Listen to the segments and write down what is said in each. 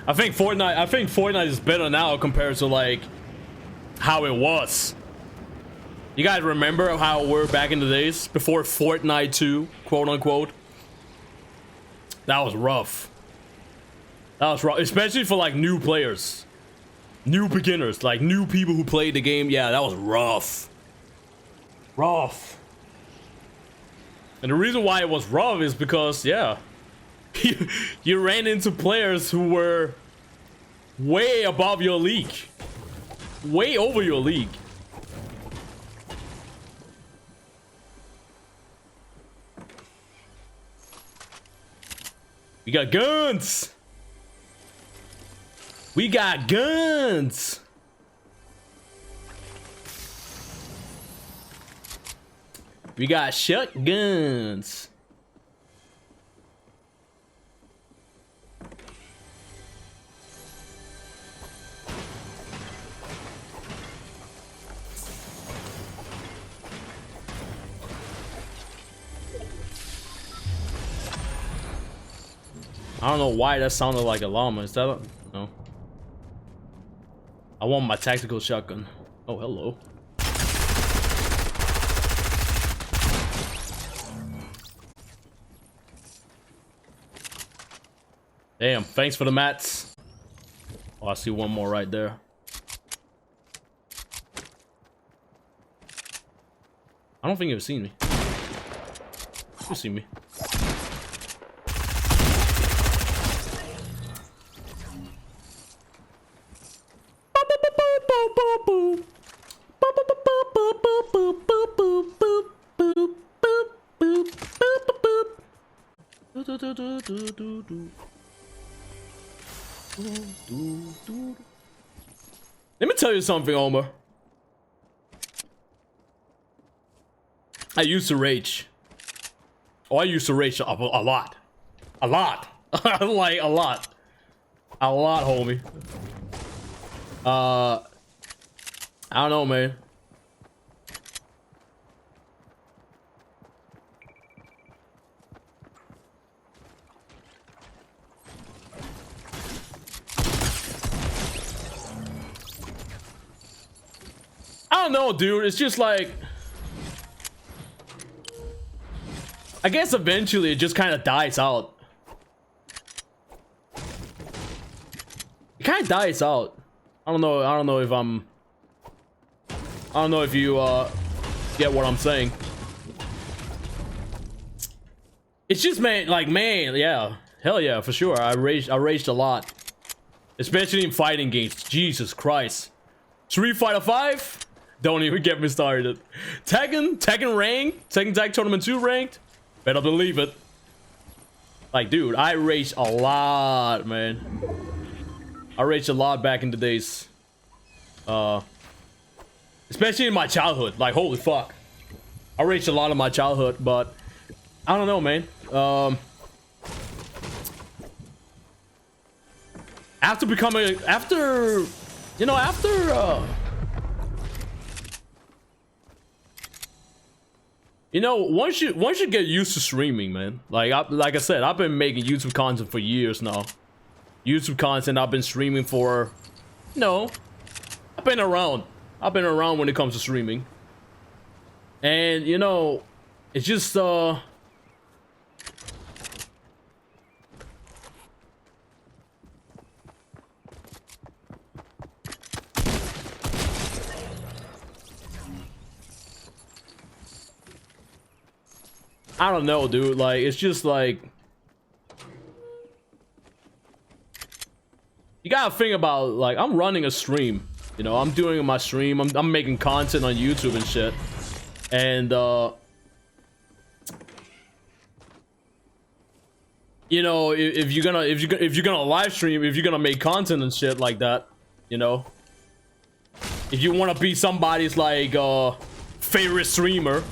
Fortnite is better now compared to like how it was. You guys remember how we're back in the days before Fortnite 2, quote unquote? That was rough. That was rough, especially for like new players, new beginners, like new people who played the game. Yeah, that was rough. Rough. And the reason why it was rough is because, yeah, you ran into players who were way above your league, way over your league. We got guns. We got guns. We got shotguns. I don't know why that sounded like a llama. Is that a... No. I want my tactical shotgun. Oh, hello. Damn, thanks for the mats. Oh, I see one more right there. I don't think you've seen me. You've seen me. Let me tell you something, Omar. I used to rage. Oh, I used to rage a lot. A lot. Like, a lot. A lot, homie. I don't know, man. I don't know, dude. It's just like, I guess eventually it just kind of dies out. It kind of dies out. I don't know if I'm... I don't know if you get what I'm saying. It's just, man, like, man, yeah. Hell yeah, for sure. I raged a lot. Especially in fighting games. Jesus Christ. Street Fighter 5? Don't even get me started. Tekken ranked? Tekken Tag Tournament 2 ranked? Better believe it. Like, dude, I raged a lot, man. I raged a lot back in the days. Especially in my childhood. Like, holy fuck. I raged a lot in my childhood, but I don't know, man. After becoming, once you get used to streaming, man. Like I said, I've been making YouTube content for years now. YouTube content, I've been streaming for, I've been around. I've been around when it comes to streaming. And, it's just, I don't know, dude. Like, it's just like, you gotta think about, like, I'm running a stream. I'm doing my stream. I'm making content on YouTube and shit. And if you're gonna live stream, if you're gonna make content and shit like that, if you want to be somebody's like favorite streamer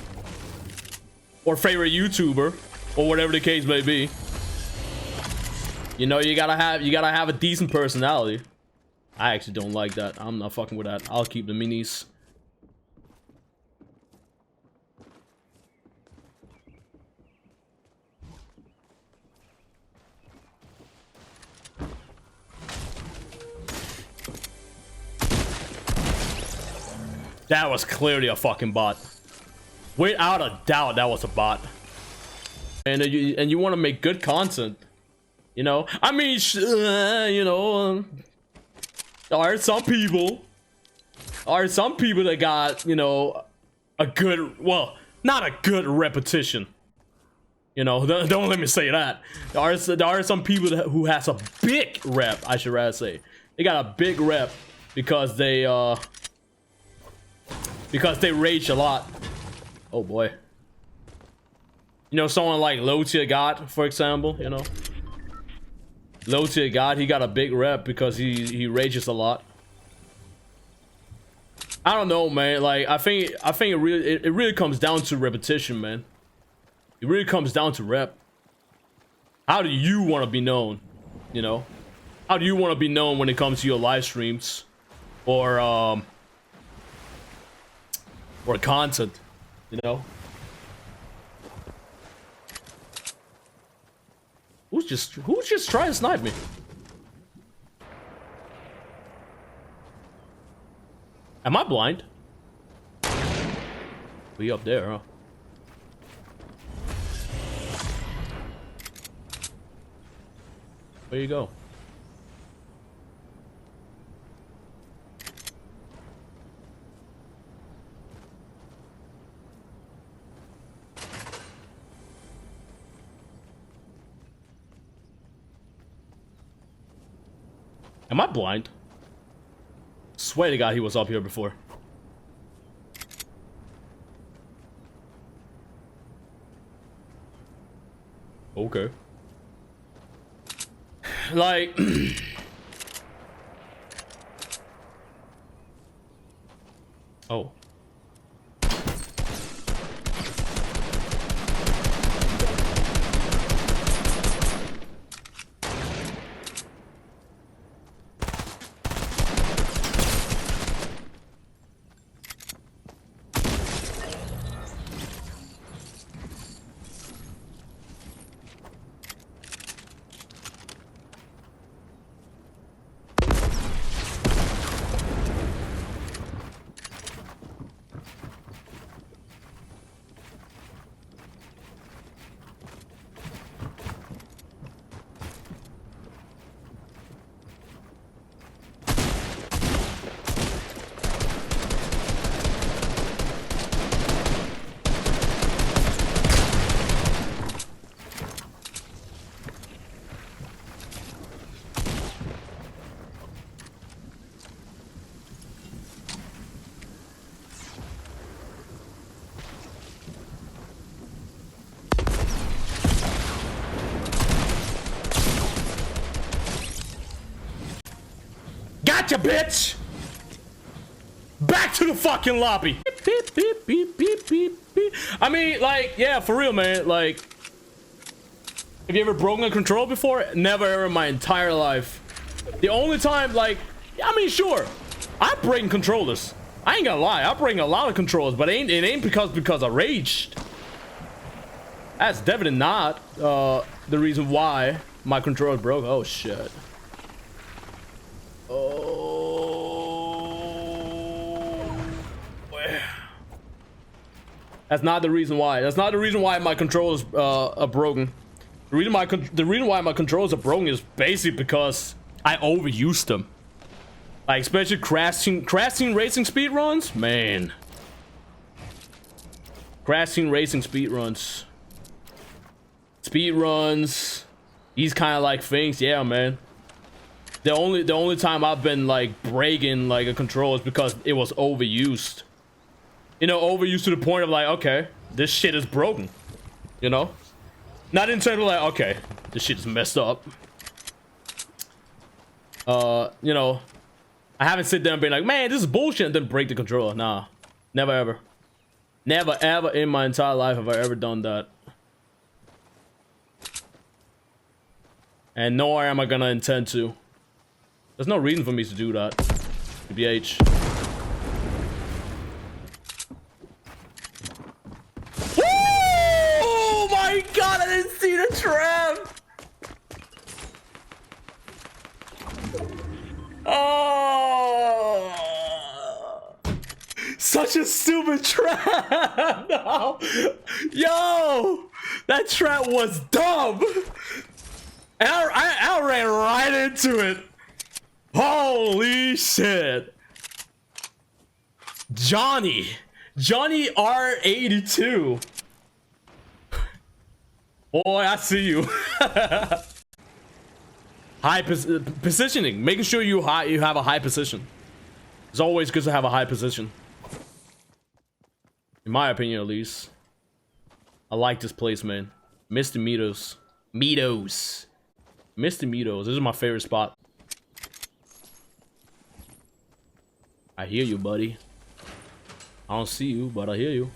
or favorite YouTuber or whatever the case may be, you gotta have a decent personality. I actually don't like that. I'm not fucking with that. I'll keep the minis. That was clearly a fucking bot. Without a doubt, that was a bot. And you want to make good content, you know? I mean, you know, there are some people that got, you know, a good, well, not a good repetition. You know, don't let me say that. There are some people who has a big rep, I should rather say. They got a big rep because they rage a lot. Oh boy. You know, someone like low tier God, for example, you know. Low tier God, he got a big rep because he rages a lot. I don't know, man. Like I think it really comes down to repetition, man. It really comes down to rep. How do you want to be known? You know? How do you want to be known when it comes to your live streams or content, you know? Who's just trying to snipe me? Am I blind? We up there, huh? Where you go? Am I blind? Swear to God, he was up here before. Okay. Like... oh. Gotcha, bitch! Back to the fucking lobby. Beep, beep, beep, beep, beep, beep. I mean, like, yeah, for real, man. Like, have you ever broken a controller before? Never ever in my entire life. The only time, like, I mean, sure, I break controllers. I ain't gonna lie, I break a lot of controllers, but it ain't because I raged. That's definitely not the reason why my controller broke. Oh shit. Oh. That's not the reason why. That's not the reason why my controllers are broken. The reason why my controllers are broken is basically because I overused them. Like, especially crashing racing speedruns, man. Crashing racing speedruns. Speedruns. These kind of like things, yeah, man. The only time I've been like breaking like a controller is because it was overused. You know, overused to the point of like, okay, this shit is broken. You know? Not in terms of like, okay, this shit is messed up. You know, I haven't sit there and been like, man, this is bullshit, and then break the controller. Nah. Never ever. Never ever in my entire life have I ever done that. And nor am I gonna intend to. There's no reason for me to do that. BH. Oh my god, I didn't see the trap! Oh! Son such a stupid trap. No. Yo, that trap was dumb. And I ran right into it. Holy shit. Johnny R82. Boy, I see you. High positioning, making sure you have a high position. It's always good to have a high position. In my opinion, at least. I like this place, man. Mr. Meadows. Mr. Meadows. This is my favorite spot. I hear you, buddy. I don't see you, but I hear you.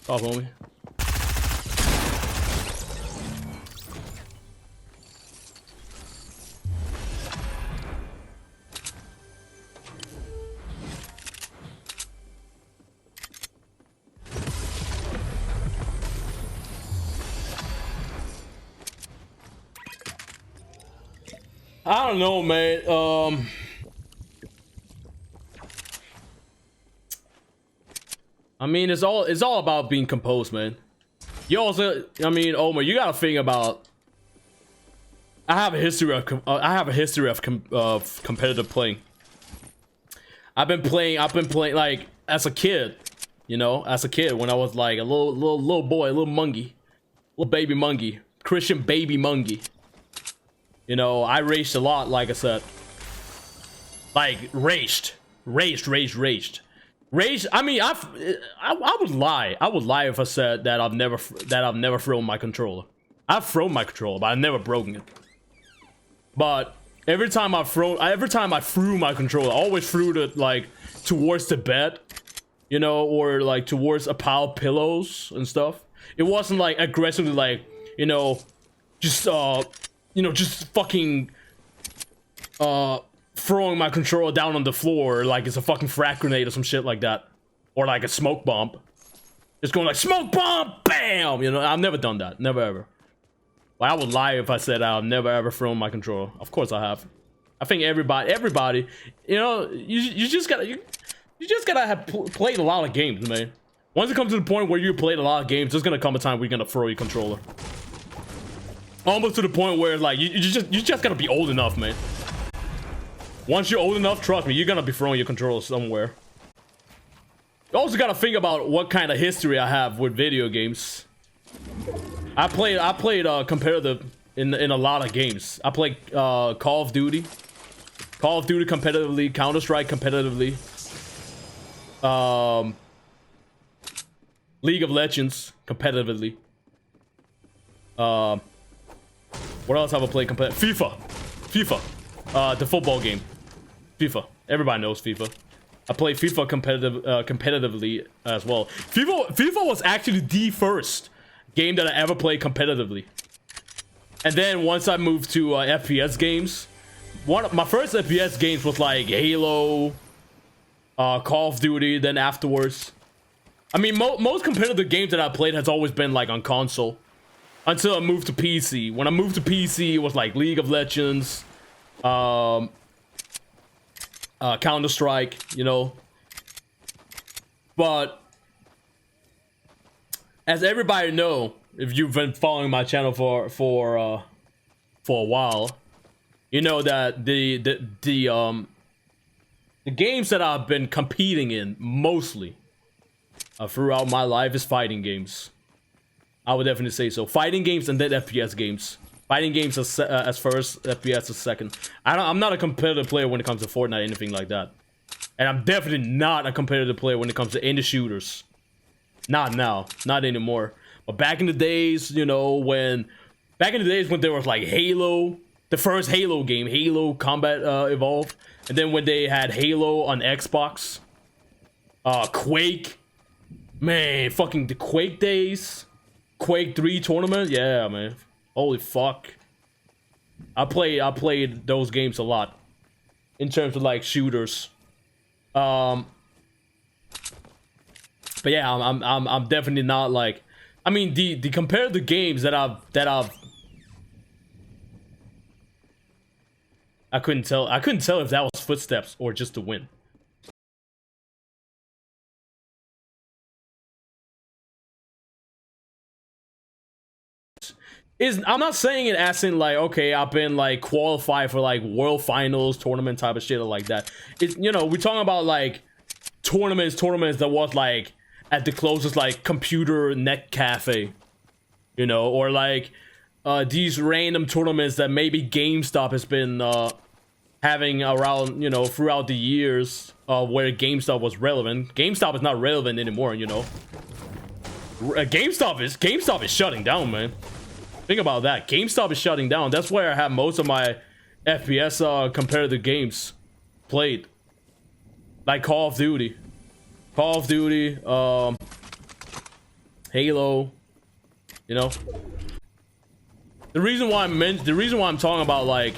Off, homie. I don't know, man. I mean, it's all about being composed, man. You also, I mean, Omar, you gotta think about. I have a history of competitive playing. I've been playing like as a kid, you know, when I was like a little boy, a little mungie, little baby mungie, Christian baby mungie. You know, I raged a lot, like I said. Like raged. Rage. I mean, I would lie. I would lie if I said that I've never thrown my controller. I've thrown my controller, but I've never broken it. But every time I threw my controller, I always threw it like towards the bed, you know, or like towards a pile of pillows and stuff. It wasn't like aggressively, like, you know, just fucking throwing my controller down on the floor like it's a fucking frag grenade or some shit like that, or like a smoke bomb. Just going like smoke bomb, bam. You know, I've never done that, never ever. Like, I would lie if I said I've never ever thrown my controller. Of course I have. I think everybody, you know, you just gotta have played a lot of games, man. Once it comes to the point where you played a lot of games, there's gonna come a time where you're gonna throw your controller. Almost to the point where like you just gotta be old enough, man. Once you're old enough, trust me, you're gonna be throwing your controller somewhere. You also gotta think about what kind of history I have with video games. I played competitive in a lot of games. I played Call of Duty competitively, Counter-Strike competitively, League of Legends competitively. What else have I played competitive? FIFA, the football game. FIFA. Everybody knows FIFA. I played FIFA competitively as well. FIFA was actually the first game that I ever played competitively. And then once I moved to FPS games, my first FPS games was like Halo, Call of Duty. Then afterwards, I mean, most competitive games that I played has always been like on console. Until I moved to PC. When I moved to PC, it was like League of Legends, Counter-Strike, you know. But as everybody know, if you've been following my channel for a while, you know that the games that I've been competing in mostly throughout my life is fighting games. I would definitely say so. Fighting games and then FPS games. Fighting games as first, FPS as second. I'm not a competitive player when it comes to Fortnite or anything like that. And I'm definitely not a competitive player when it comes to any shooters. Not now. Not anymore. But back in the days, you know, back in the days when there was like Halo, the first Halo game, Halo Combat Evolved, and then when they had Halo on Xbox, Quake. Man, fucking the Quake days. Quake 3 tournament. Yeah, man. Holy fuck. I played those games a lot. In terms of like shooters. But yeah, I'm definitely not like, I mean, the compared to games that I've I couldn't tell if that was footsteps or just a win. I'm not saying it as in like, okay, I've been like qualified for like world finals tournament type of shit or like that. It's, you know, we're talking about like tournaments that was like at the closest like computer net cafe, you know, or like these random tournaments that maybe GameStop has been having around, you know, throughout the years where GameStop was relevant. GameStop is not relevant anymore, you know. GameStop is shutting down, man. Think about that. GameStop is shutting down. That's where I have most of my FPS competitive games played. Like Call of Duty, Halo. You know. The reason why I'm talking about like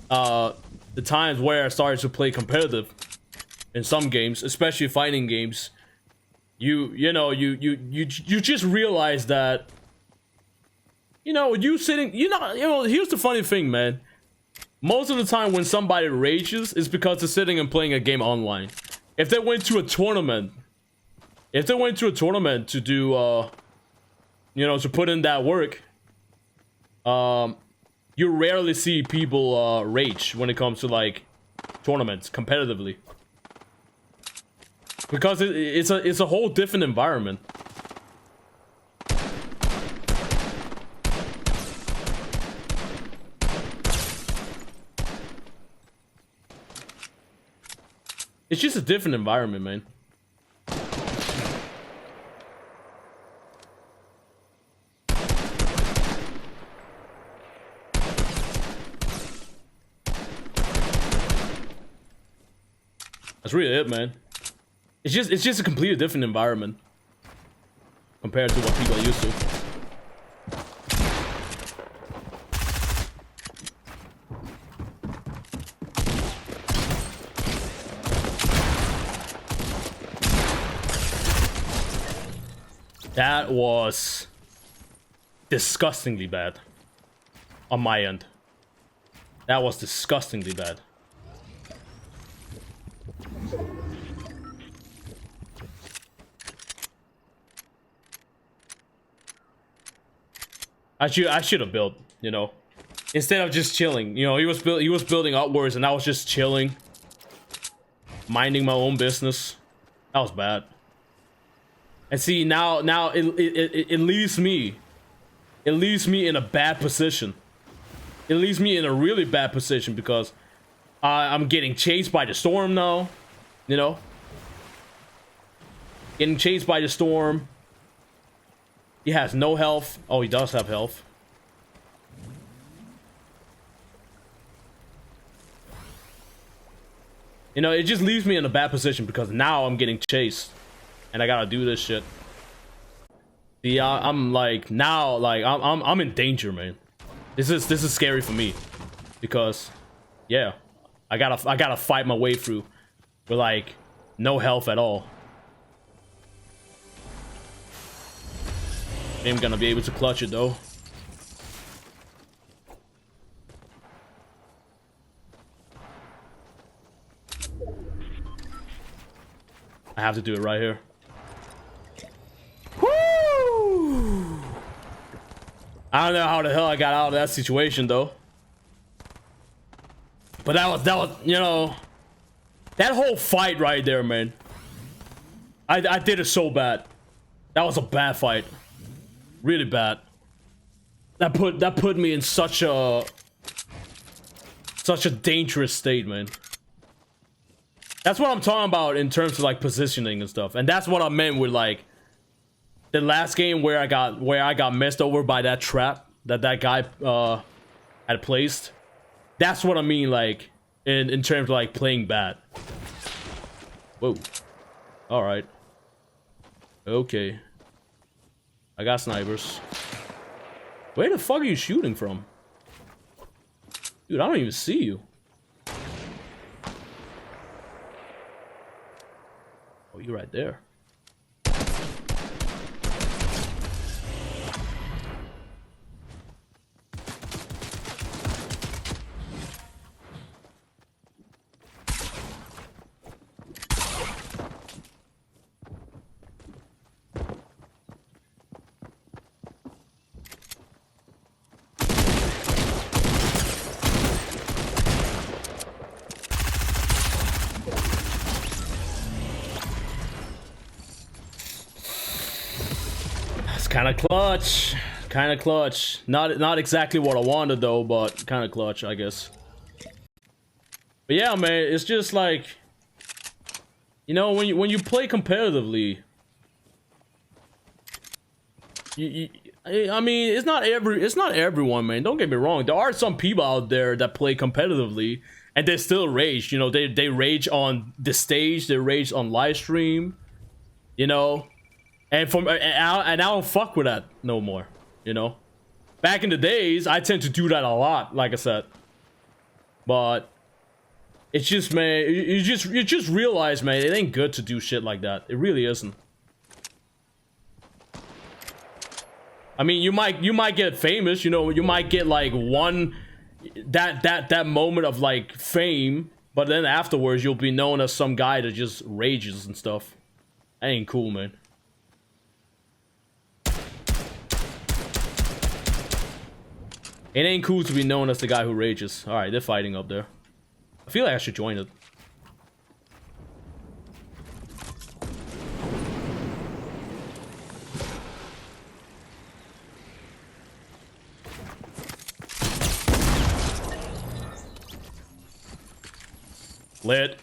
the times where I started to play competitive in some games, especially fighting games, you just realize that, you know, here's the funny thing, man. Most of the time when somebody rages, it's because they're sitting and playing a game online. If they went to a tournament, to do, you know, to put in that work, you rarely see people rage when it comes to like tournaments competitively, because it's a whole different environment. It's just a different environment, man. That's really it, man. It's just a completely different environment compared to what people are used to. That was disgustingly bad on my end. That was disgustingly bad. I should have built, you know, instead of just chilling. You know, he was building upwards, and I was just chilling, minding my own business. That was bad. And see, now it leaves me in a bad position. It leaves me in a really bad position because I'm getting chased by the storm now, you know. Getting chased by the storm. He has no health. Oh, he does have health. You know, it just leaves me in a bad position because now I'm getting chased. And I gotta do this shit. See, I'm like, now, like, I'm in danger, man. This is scary for me. Because, yeah. I gotta fight my way through. With, like, no health at all. I'm gonna be able to clutch it though. I have to do it right here. Woo! I don't know how the hell I got out of that situation though. But that was, you know, that whole fight right there, man. I did it so bad. That was a bad fight. Really bad. That put me in such a dangerous state, man. That's what I'm talking about in terms of like positioning and stuff. And that's what I meant with like the last game where I got messed over by that trap that guy had placed. That's what I mean, like in terms of like playing bad. Whoa. All right. Okay. I got snipers. Where the fuck are you shooting from? Dude, I don't even see you. Oh, you're right there. Kind of clutch, kind of clutch. Not exactly what I wanted though, but kind of clutch, I guess. But yeah, man, it's just like, you know, when you play competitively, I mean, it's not everyone, man. Don't get me wrong. There are some people out there that play competitively and they still rage. You know, they rage on the stage, they rage on live stream, you know. And I don't fuck with that no more, you know. Back in the days, I tend to do that a lot, like I said. But it's just, man, you just realize, man, it ain't good to do shit like that. It really isn't. I mean, you might get famous, you know. You might get like that moment of like fame, but then afterwards you'll be known as some guy that just rages and stuff. That ain't cool, man. It ain't cool to be known as the guy who rages. Alright, they're fighting up there. I feel like I should join it. Lit.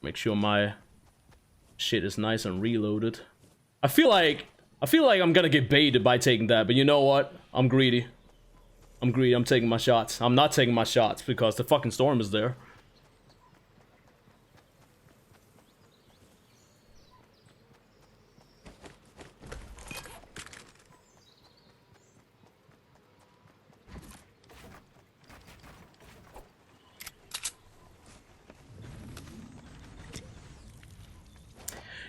Make sure my shit is nice and reloaded. I feel like I'm gonna get baited by taking that, but you know what? I'm greedy. I'm greedy. I'm taking my shots. I'm not taking my shots because the fucking storm is there.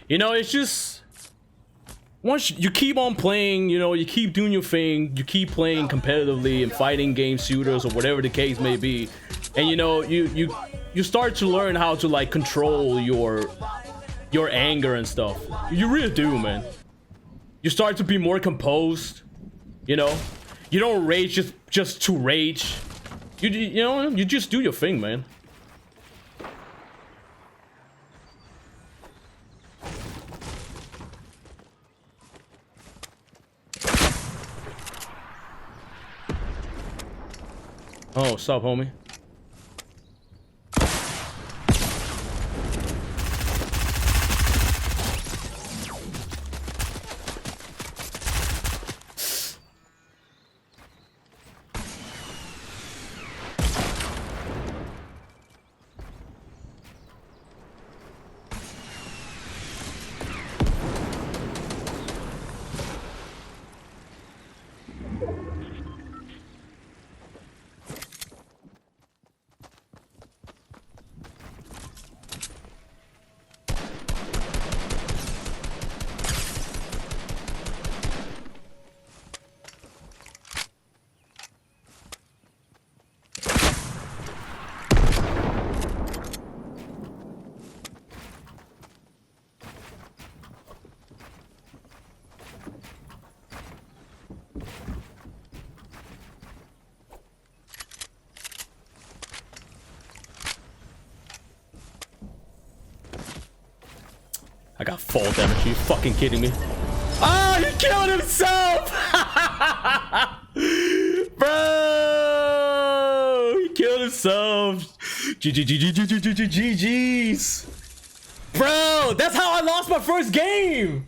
You know, it's just... once you keep on playing, you know, you keep doing your thing, you keep playing competitively and fighting game shooters or whatever the case may be, and you know, you start to learn how to like control your anger and stuff. You really do, man. You start to be more composed, you know. You don't rage just to rage. You know, you just do your thing, man. Oh, sup, homie? I got fall damage. Are you fucking kidding me? Oh, he killed himself! Bro! He killed himself. GG's. Bro, that's how I lost my first game.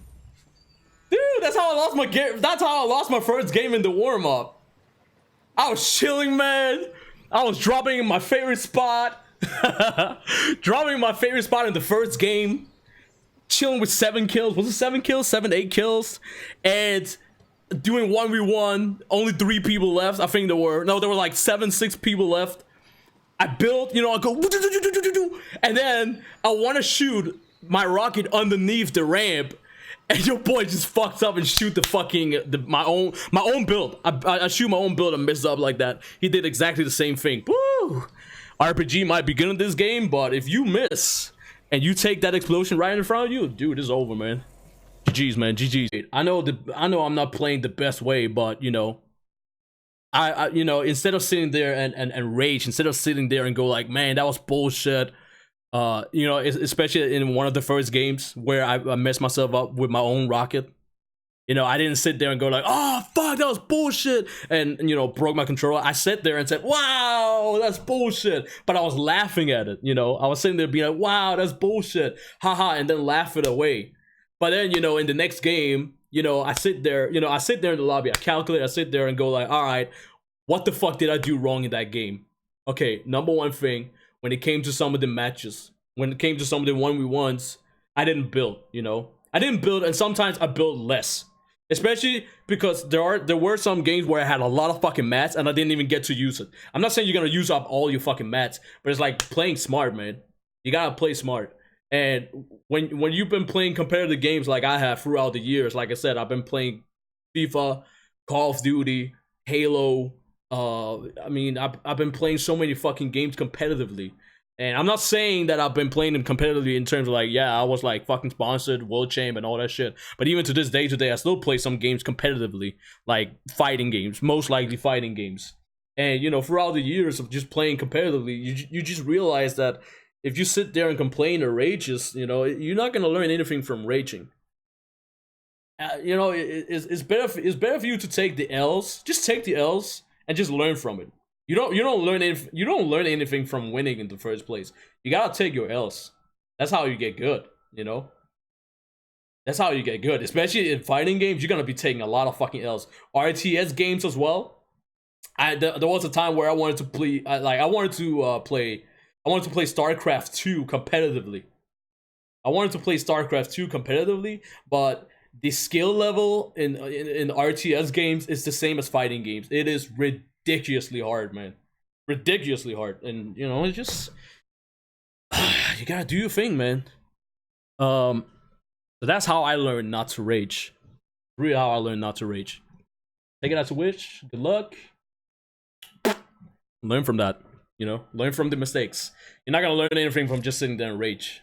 Dude, that's how I lost my game. That's how I lost my first game in the warm-up. I was chilling, man. I was dropping in my favorite spot. Dropping my favorite spot in the first game, chilling with 7 kills. Was it 7 kills? 7, 8 kills, and doing 1v1. Only 3 people left. I think there were like 7, 6 people left. I built, you know, I go, and then I want to shoot my rocket underneath the ramp, and your boy just fucks up and shoot the fucking my own build. I shoot my own build and mess up like that. He did exactly the same thing. Woo! RPG might be good in this game, but if you miss and you take that explosion right in front of you, dude, it's over, man. GG's, man. GG's. I know I'm not playing the best way, but you know, I you know, instead of sitting there and rage, instead of sitting there and go like, man, that was bullshit. You know, especially in one of the first games where I messed myself up with my own rocket. You know, I didn't sit there and go like, oh, fuck, that was bullshit. And you know, broke my controller. I sat there and said, wow, that's bullshit. But I was laughing at it, you know. I was sitting there being like, wow, that's bullshit. Haha, and then laugh it away. But then, you know, in the next game, you know, I sit there in the lobby. I calculate, I sit there and go like, all right, what the fuck did I do wrong in that game? Okay, number one thing, when it came to some of the matches, when it came to some of the 1v1s, I didn't build, you know. I didn't build, and sometimes I build less. Especially because there were some games where I had a lot of fucking mats and I didn't even get to use it. I'm not saying you're gonna use up all your fucking mats, but it's like playing smart, man. You gotta play smart. And when you've been playing competitive games like I have throughout the years, like I said, I've been playing FIFA, Call of Duty, Halo. I mean, I've been playing so many fucking games competitively. And I'm not saying that I've been playing them competitively in terms of like, yeah, I was like fucking sponsored, world champ and all that shit. But even to this day today, I still play some games competitively, like fighting games, most likely fighting games. And, you know, throughout the years of just playing competitively, you just realize that if you sit there and complain or rage, you know, you're not going to learn anything from raging. You know, it's better for you to take the L's, just take the L's and just learn from it. You don't learn anything from winning in the first place. You gotta take your L's. That's how you get good, you know. That's how you get good, especially in fighting games. You're gonna be taking a lot of fucking L's. RTS games as well. There was a time where I wanted to play, I wanted to play StarCraft 2 competitively. But the skill level in RTS games is the same as fighting games. It is ridiculously hard, man. Ridiculously hard. And you know, it's just you gotta do your thing, man. So that's how I learned not to rage. Really how I learned not to rage. Take it as a wish. Good luck. Learn from that, you know. Learn from the mistakes. You're not gonna learn anything from just sitting there and rage.